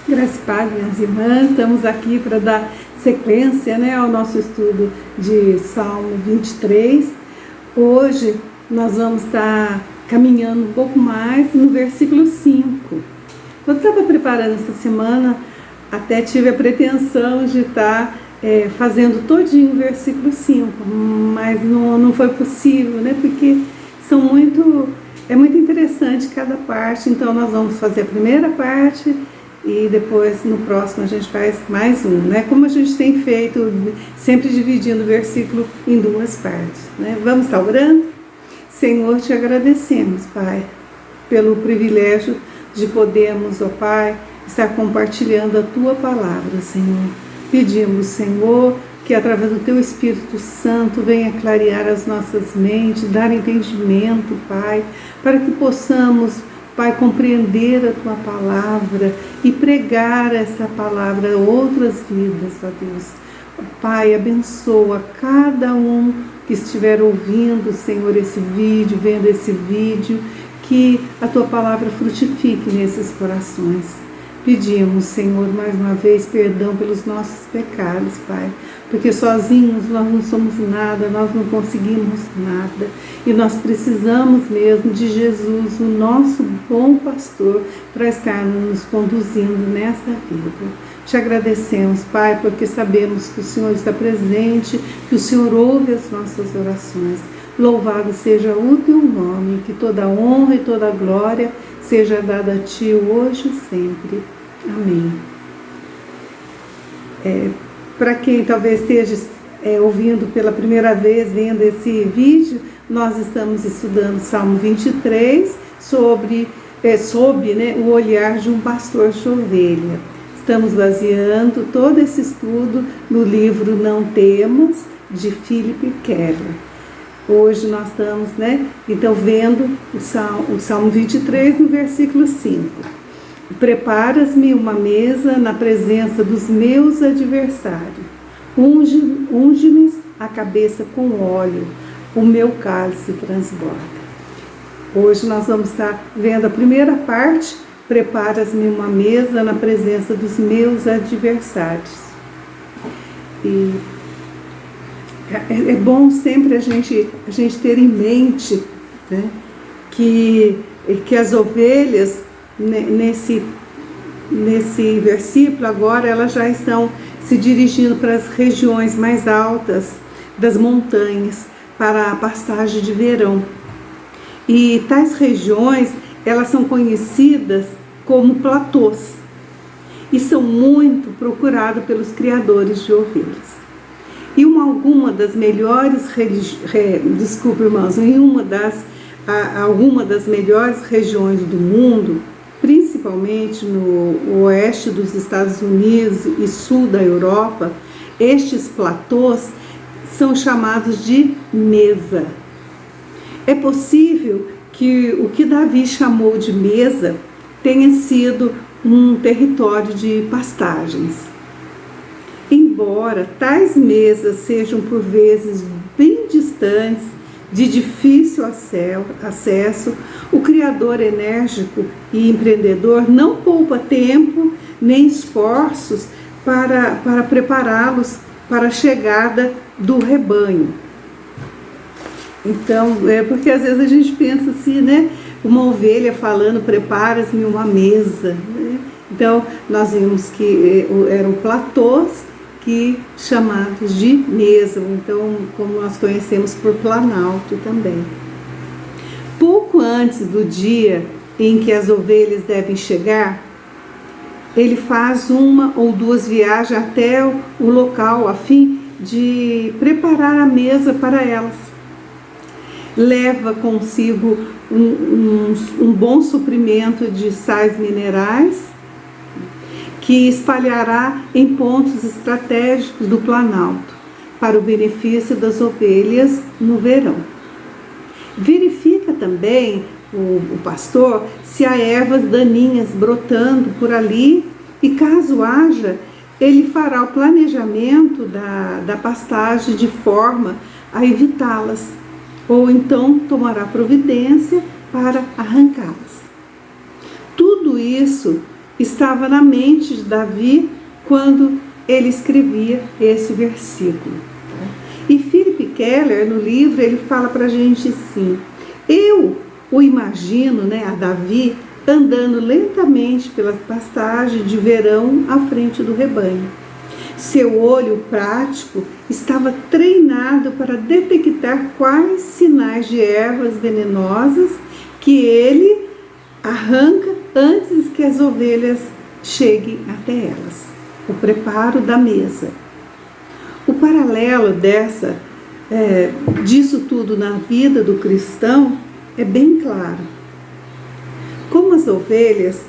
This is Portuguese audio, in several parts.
Graças e paz, minhas irmãs, estamos aqui para dar sequência, ao nosso estudo de Salmo 23. Hoje nós vamos estar caminhando um pouco mais no versículo 5. Quando estava preparando essa semana, até tive a pretensão de estar fazendo todinho o versículo 5, mas não foi possível, porque é muito interessante cada parte. Então nós vamos fazer a primeira parte e depois no próximo a gente faz mais um, como a gente tem feito, sempre dividindo o versículo em duas partes, Vamos estar orando? Senhor, te agradecemos, Pai, pelo privilégio de podermos, ó Pai, estar compartilhando a Tua palavra, Senhor. Pedimos, Senhor, que através do Teu Espírito Santo venha clarear as nossas mentes, dar entendimento, Pai, para que possamos, Pai, compreender a Tua palavra e pregar essa palavra a outras vidas, ó Deus. Pai, abençoa cada um que estiver ouvindo, Senhor, esse vídeo, vendo esse vídeo, que a Tua palavra frutifique nesses corações. Pedimos, Senhor, mais uma vez, perdão pelos nossos pecados, Pai, porque sozinhos nós não somos nada, nós não conseguimos nada, e nós precisamos mesmo de Jesus, o nosso bom pastor, para estar nos conduzindo nesta vida. Te agradecemos, Pai, porque sabemos que o Senhor está presente, que o Senhor ouve as nossas orações. Louvado seja o Teu nome, que toda honra e toda glória seja dada a Ti hoje e sempre. Amém. Para quem talvez esteja ouvindo pela primeira vez, vendo esse vídeo, nós estamos estudando Salmo 23 sob o olhar de um pastor de ovelha. Estamos baseando todo esse estudo no livro Não Temas, de Philip Keller. Hoje nós estamos, então, vendo o Salmo 23 no versículo 5. Preparas-me uma mesa na presença dos meus adversários. Unge-me a cabeça com óleo, o meu cálice transborda. Hoje nós vamos estar vendo a primeira parte. Preparas-me uma mesa na presença dos meus adversários. E é bom sempre a gente ter em mente, que as ovelhas, nesse versículo agora, elas já estão se dirigindo para as regiões mais altas das montanhas, para a pastagem de verão. E tais regiões, elas são conhecidas como platôs e são muito procuradas pelos criadores de ovelhas. E alguma das melhores melhores regiões do mundo, principalmente no oeste dos Estados Unidos e sul da Europa, estes platôs são chamados de mesa. É possível que o que Davi chamou de mesa tenha sido um território de pastagens. Embora tais mesas sejam por vezes bem distantes, de difícil acesso, o criador enérgico e empreendedor não poupa tempo nem esforços para prepará-los para a chegada do rebanho. Então, porque às vezes a gente pensa assim, uma ovelha falando, preparas-me uma mesa. Então, nós vimos que eram platôs chamados de mesa, então, como nós conhecemos por planalto também. Pouco antes do dia em que as ovelhas devem chegar, ele faz uma ou duas viagens até o local a fim de preparar a mesa para elas. Leva consigo um bom suprimento de sais minerais, que espalhará em pontos estratégicos do planalto, para o benefício das ovelhas no verão. Verifica também o pastor se há ervas daninhas brotando por ali, e caso haja, ele fará o planejamento da pastagem de forma a evitá-las, ou então tomará providência para arrancá-las. Tudo isso estava na mente de Davi quando ele escrevia esse versículo. E Philip Keller, no livro, ele fala para a gente assim: eu o imagino, a Davi, andando lentamente pelas pastagens de verão à frente do rebanho. Seu olho prático estava treinado para detectar quais sinais de ervas venenosas que ele arranca antes que as ovelhas cheguem até elas. O preparo da mesa. O paralelo disso tudo na vida do cristão é bem claro. Como as ovelhas,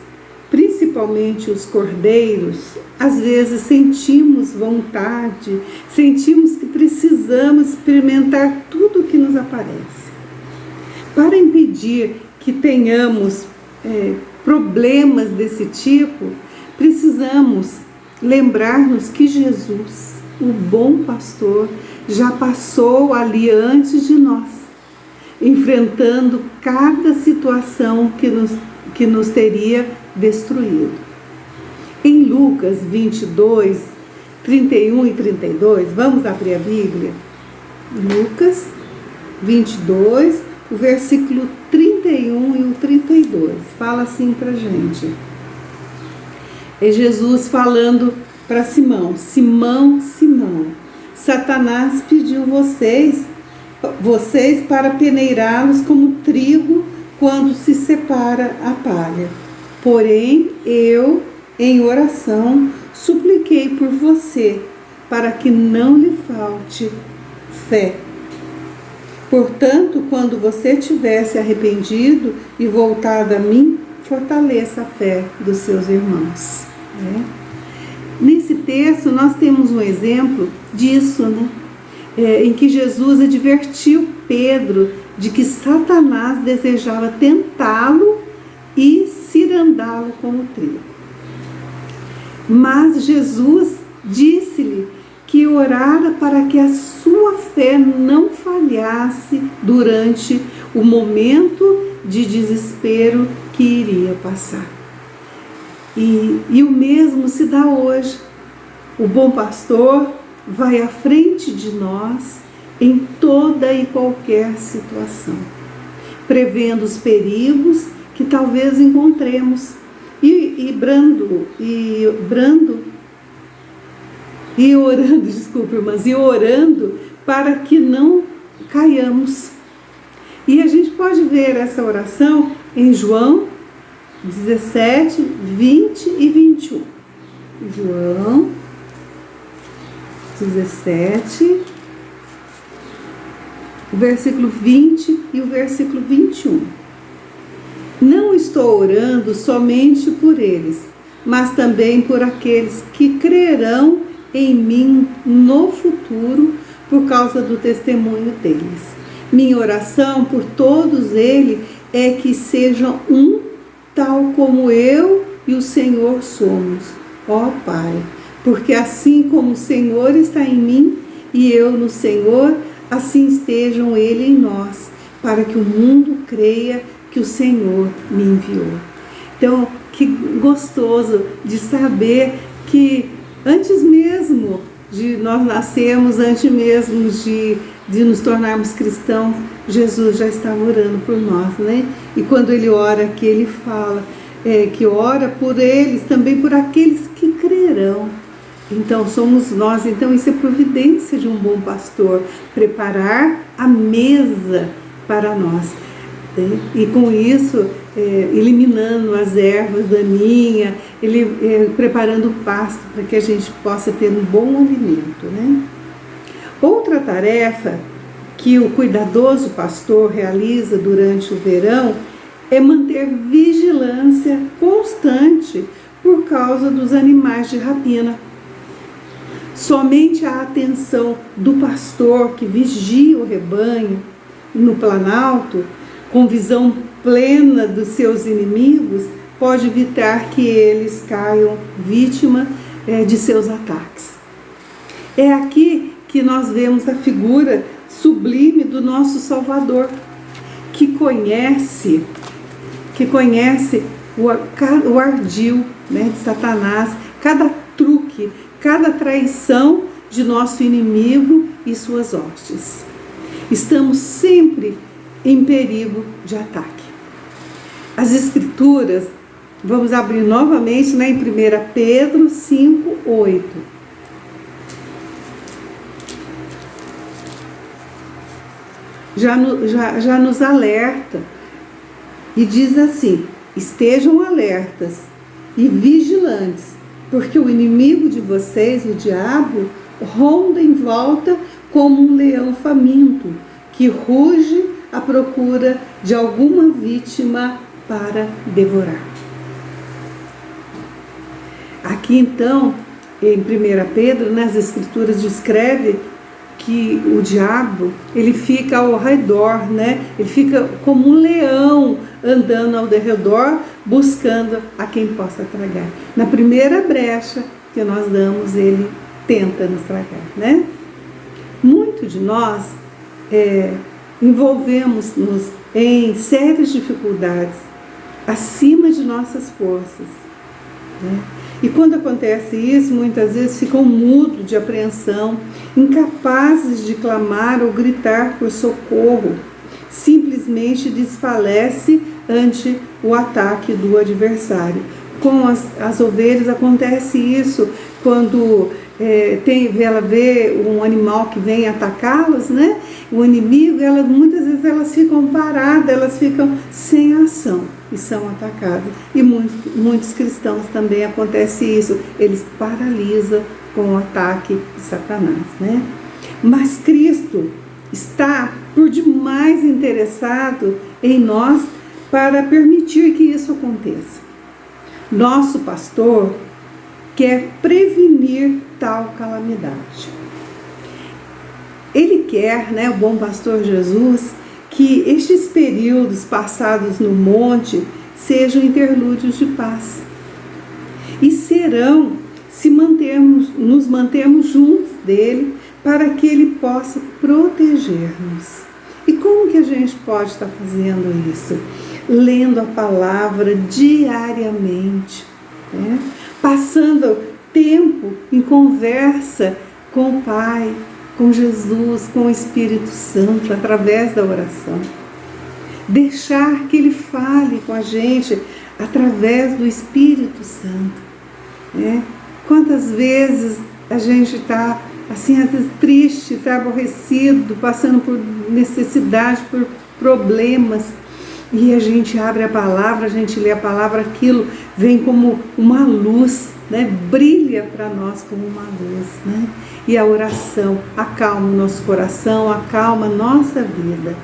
principalmente os cordeiros, às vezes sentimos vontade, sentimos que precisamos experimentar tudo o que nos aparece. Para impedir que tenhamos problemas desse tipo, precisamos lembrar-nos que Jesus, o bom pastor, já passou ali antes de nós, enfrentando cada situação que nos teria destruído. Em Lucas 22, 31 e 32, vamos abrir a Bíblia? Lucas 22, o versículo 31 e o 32, fala assim pra gente. É Jesus falando para Simão: Simão, Simão, Satanás pediu vocês para peneirá-los como trigo quando se separa a palha. Porém, eu, em oração, supliquei por você, para que não lhe falte fé. Portanto, quando você tiver se arrependido e voltado a mim, fortaleça a fé dos seus irmãos. Nesse texto, nós temos um exemplo disso, em que Jesus advertiu Pedro de que Satanás desejava tentá-lo e cirandá-lo como trigo. Mas Jesus disse-lhe que orara para que a sua fé não falhasse durante o momento de desespero que iria passar. E o mesmo se dá hoje. O bom pastor vai à frente de nós em toda e qualquer situação, prevendo os perigos que talvez encontremos e orando para que não caiamos. E a gente pode ver essa oração em João 17, 20 e 21. João 17, o versículo 20 e o versículo 21. Não estou orando somente por eles, mas também por aqueles que crerão em mim no futuro por causa do testemunho deles. Minha oração por todos eles é que sejam um, tal como eu e o Senhor somos, ó Pai. Porque assim como o Senhor está em mim e eu no Senhor, assim estejam Ele em nós, para que o mundo creia que o Senhor me enviou. Então, que gostoso de saber que antes mesmo de nós nascermos, antes mesmo de nos tornarmos cristãos, Jesus já estava orando por nós, E quando Ele ora aqui, Ele fala que ora por eles, também por aqueles que crerão. Então, somos nós. Então, isso é providência de um bom pastor, preparar a mesa para nós. E com isso, eliminando as ervas daninhas, preparando o pasto para que a gente possa ter um bom alimento, Outra tarefa que o cuidadoso pastor realiza durante o verão é manter vigilância constante por causa dos animais de rapina. Somente a atenção do pastor que vigia o rebanho no planalto, com visão plena dos seus inimigos, pode evitar que eles caiam vítima de seus ataques. É aqui que nós vemos a figura sublime do nosso Salvador, que conhece o ardil né, de Satanás, cada truque, cada traição de nosso inimigo e suas hostes. Estamos sempre em perigo de ataque. As Escrituras, vamos abrir novamente, né, em 1 Pedro 5:8. Já nos alerta e diz assim: estejam alertas e vigilantes, porque o inimigo de vocês, o diabo, ronda em volta como um leão faminto, que ruge à procura de alguma vítima para devorar. Aqui então, em 1 Pedro, nas Escrituras descreve que o diabo, ele fica ao redor, né? Ele fica como um leão andando ao redor, buscando a quem possa tragar. Na primeira brecha que nós damos, ele tenta nos tragar, né? Muito de nós envolvemos-nos em sérias dificuldades acima de nossas forças, né? E quando acontece isso, muitas vezes ficam mudos de apreensão, incapazes de clamar ou gritar por socorro, simplesmente desfalece ante o ataque do adversário. Com as ovelhas acontece isso quando ela vê um animal que vem atacá-las, né? O inimigo, muitas vezes elas ficam paradas, elas ficam sem ação e são atacadas. E muitos cristãos também acontece isso, eles paralisam com o ataque de Satanás, né? Mas Cristo está por demais interessado em nós para permitir que isso aconteça. Nosso pastor quer prevenir tal calamidade. Ele quer, né, o bom pastor Jesus, que estes períodos passados no monte sejam interlúdios de paz. E serão se nos mantermos juntos dele para que ele possa proteger-nos. E como que a gente pode estar fazendo isso? Lendo a palavra diariamente, né? Passando tempo em conversa com o Pai, com Jesus, com o Espírito Santo, através da oração. Deixar que Ele fale com a gente através do Espírito Santo, né? Quantas vezes a gente está, assim, às vezes triste, está aborrecido, passando por necessidade, por problemas, e a gente abre a palavra, a gente lê a palavra, aquilo vem como uma luz, né? Brilha para nós como uma luz, né? E a oração acalma o nosso coração, acalma a nossa vida,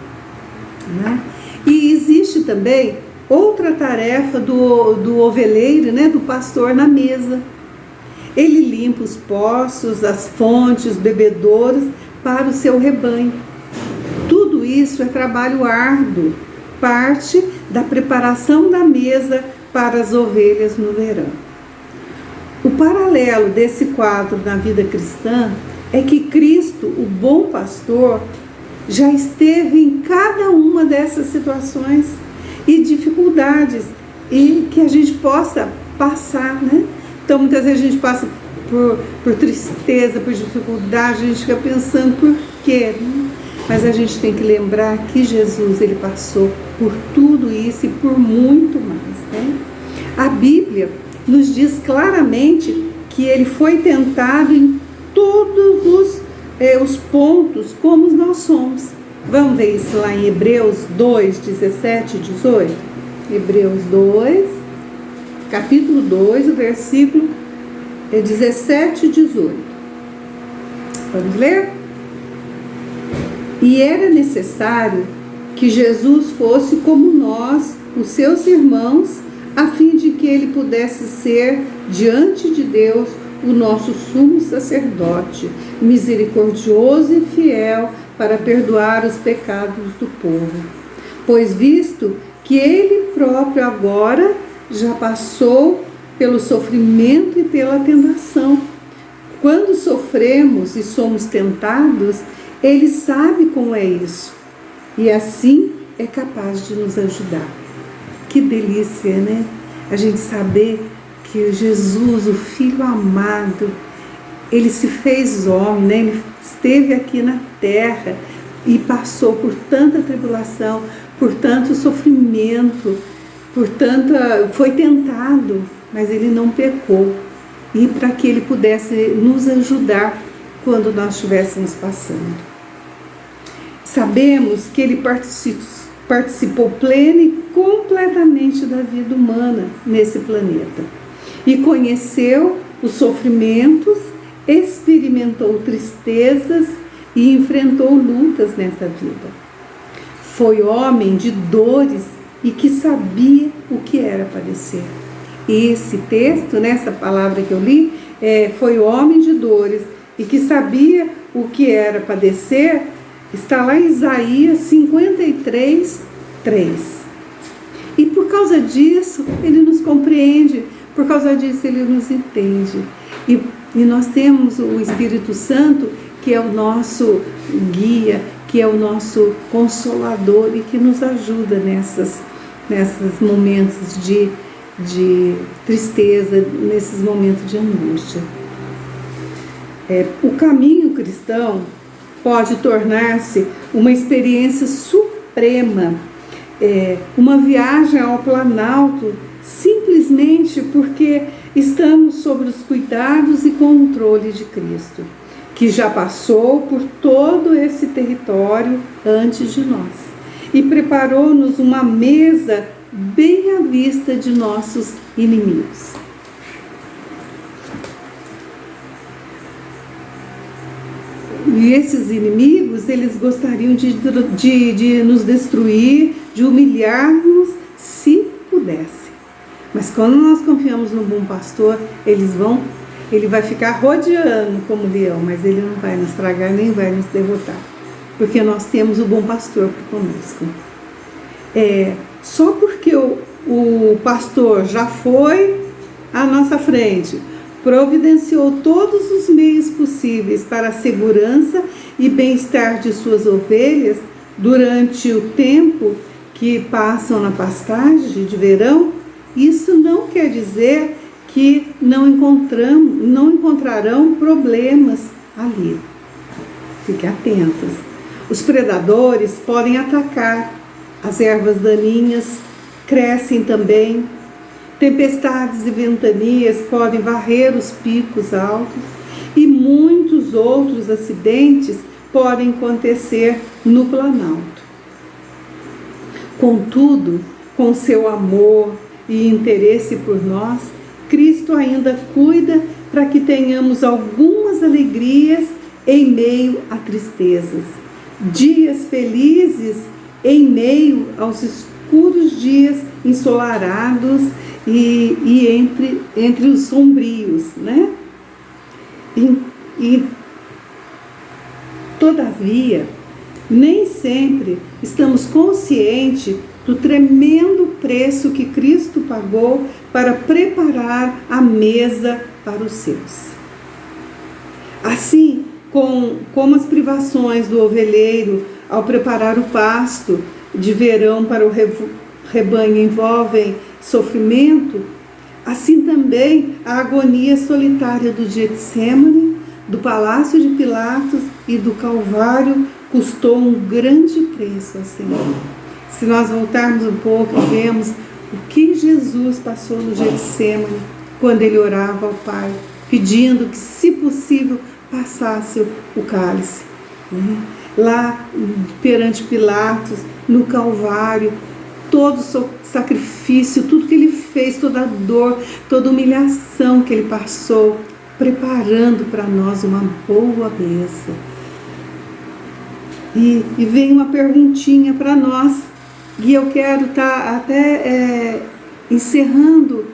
né? E existe também outra tarefa do oveleiro, né? Do pastor na mesa. Ele limpa os poços, as fontes, os bebedouros para o seu rebanho. Tudo isso é trabalho árduo, parte da preparação da mesa para as ovelhas no verão. O paralelo desse quadro na vida cristã é que Cristo, o bom pastor, já esteve em cada uma dessas situações e dificuldades, e que a gente possa passar, né? Então, muitas vezes a gente passa por tristeza, por dificuldade, a gente fica pensando por quê, né? Mas a gente tem que lembrar que Jesus, ele passou por tudo isso e por muito mais, né? A Bíblia nos diz claramente que ele foi tentado em todos os pontos como nós somos. Vamos ver isso lá em Hebreus 2, 17 e 18? Hebreus 2, capítulo 2, o versículo 17 e 18. Vamos ler? E era necessário que Jesus fosse como nós, os seus irmãos, a fim de que ele pudesse ser, diante de Deus, o nosso sumo sacerdote, misericordioso e fiel para perdoar os pecados do povo. Pois visto que ele próprio agora já passou pelo sofrimento e pela tentação, quando sofremos e somos tentados, ele sabe como é isso, e assim é capaz de nos ajudar. Que delícia, né? A gente saber que Jesus, o Filho amado, ele se fez homem, né? Ele esteve aqui na terra e passou por tanta tribulação, por tanto sofrimento, foi tentado, mas ele não pecou. E para que ele pudesse nos ajudar quando nós estivéssemos passando. Sabemos que ele participou plena e completamente da vida humana nesse planeta. E conheceu os sofrimentos, experimentou tristezas e enfrentou lutas nessa vida. Foi homem de dores e que sabia o que era padecer. E esse texto, nessa palavra que eu li, foi homem de dores e que sabia o que era padecer, está lá em Isaías 53, 3. E por causa disso, ele nos compreende, por causa disso, ele nos entende. E nós temos o Espírito Santo, que é o nosso guia, que é o nosso consolador e que nos ajuda nesses momentos de tristeza, nesses momentos de angústia. O caminho cristão pode tornar-se uma experiência suprema, uma viagem ao Planalto, simplesmente porque estamos sob os cuidados e controle de Cristo, que já passou por todo esse território antes de nós e preparou-nos uma mesa bem à vista de nossos inimigos. E esses inimigos, eles gostariam de nos destruir, de humilhar-nos, se pudesse. Mas quando nós confiamos no bom pastor, ele vai ficar rodeando como leão, mas ele não vai nos tragar, nem vai nos derrotar. Porque nós temos o bom pastor conosco. Só porque o pastor já foi à nossa frente, providenciou todos os meios possíveis para a segurança e bem-estar de suas ovelhas durante o tempo que passam na pastagem de verão, isso não quer dizer que não encontrarão problemas ali. Fiquem atentos. Os predadores podem atacar, as ervas daninhas crescem também, tempestades e ventanias podem varrer os picos altos e muitos outros acidentes podem acontecer no Planalto. Contudo, com seu amor e interesse por nós, Cristo ainda cuida para que tenhamos algumas alegrias em meio a tristezas, dias felizes em meio aos escuros dias ensolarados e entre os sombrios, né? E todavia, nem sempre estamos conscientes do tremendo preço que Cristo pagou para preparar a mesa para os seus. Assim como as privações do ovelheiro ao preparar o pasto de verão para o rebanho envolvem sofrimento, assim também a agonia solitária do Getsêmani, do Palácio de Pilatos e do Calvário custou um grande preço ao Senhor. Se nós voltarmos um pouco e vemos o que Jesus passou no Getsêmani, quando ele orava ao Pai, pedindo que, se possível, passasse o cálice, né? Lá perante Pilatos, no Calvário, todo o sacrifício, tudo que ele fez, toda a dor, toda a humilhação que ele passou, preparando para nós uma boa mesa. E vem uma perguntinha para nós, e eu quero estar até encerrando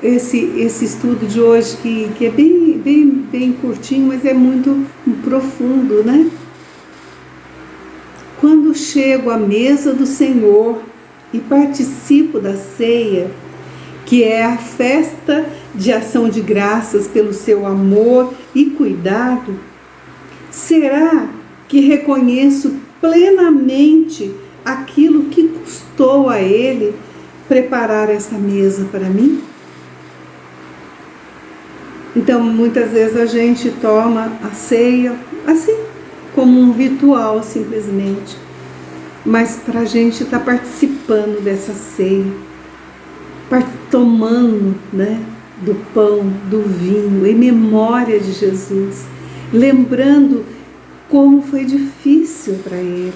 esse estudo de hoje, que é bem curtinho, mas é muito profundo, né? Quando chego à mesa do Senhor e participo da ceia, que é a festa de ação de graças pelo seu amor e cuidado, será que reconheço plenamente aquilo que custou a Ele preparar essa mesa para mim? Então, muitas vezes a gente toma a ceia assim, como um ritual simplesmente. Mas para a gente estar participando dessa ceia, tomando, né, do pão, do vinho, em memória de Jesus, lembrando como foi difícil para ele.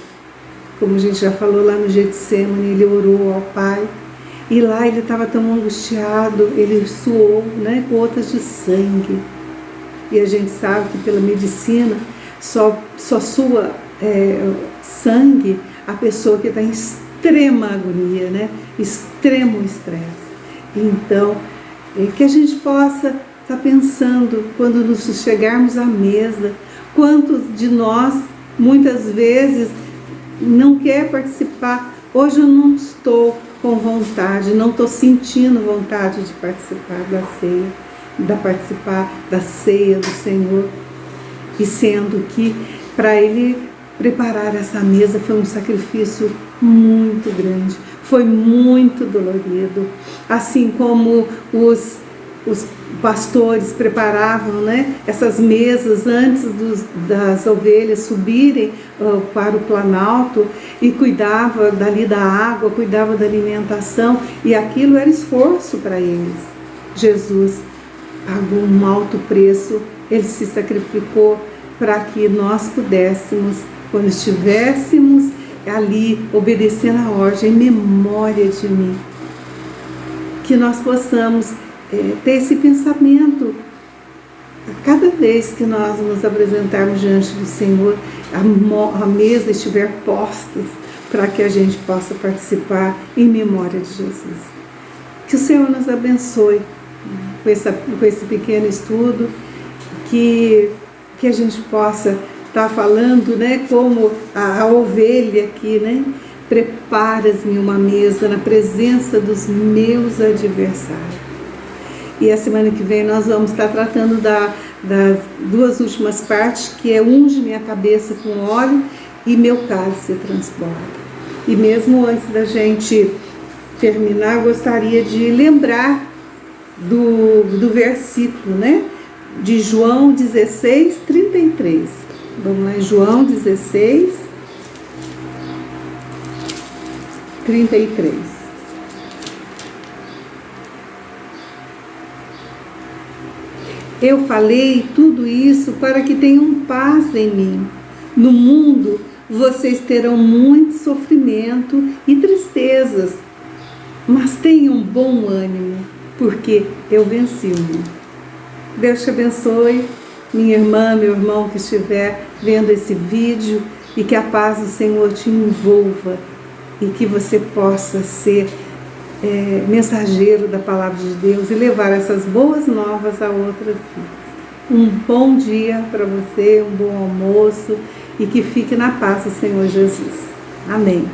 Como a gente já falou lá no Getsemane, ele orou ao Pai, e lá ele estava tão angustiado, ele suou, né, gotas de sangue. E a gente sabe que pela medicina só sua sangue a pessoa que está em extrema agonia, né, extremo estresse. Então, que a gente possa estar pensando, quando nos chegarmos à mesa, quantos de nós, muitas vezes, não quer participar. Hoje eu não estou com vontade, não estou sentindo vontade de participar da ceia, participar da ceia do Senhor. E sendo que, para Ele preparar essa mesa, foi um sacrifício muito grande, foi muito dolorido. Assim como os pastores preparavam, né, essas mesas antes das ovelhas subirem para o planalto, e cuidava dali da água, cuidava da alimentação, e aquilo era esforço para eles. Jesus pagou um alto preço, ele se sacrificou para que nós pudéssemos, quando estivéssemos ali obedecendo a ordem, em memória de mim, que nós possamos ter esse pensamento a cada vez que nós nos apresentarmos diante do Senhor, a mesa estiver posta, para que a gente possa participar em memória de Jesus. Que o Senhor nos abençoe com esse pequeno estudo, que a gente possa estar falando, né, como a ovelha aqui, né? Preparas-me uma mesa na presença dos meus adversários. E a semana que vem nós vamos estar tratando das duas últimas partes, que é unge minha cabeça com óleo e meu cálice transborda. E mesmo antes da gente terminar, gostaria de lembrar do versículo, né, de João 16, 33. Vamos lá, João 16, 33. Eu falei tudo isso para que tenham paz em mim. No mundo vocês terão muito sofrimento e tristezas, mas tenham bom ânimo, porque eu venci o mundo. Deus te abençoe, minha irmã, meu irmão que estiver vendo esse vídeo, e que a paz do Senhor te envolva, e que você possa ser mensageiro da palavra de Deus e levar essas boas novas a outras vidas. Um bom dia para você, um bom almoço, e que fique na paz do Senhor Jesus. Amém.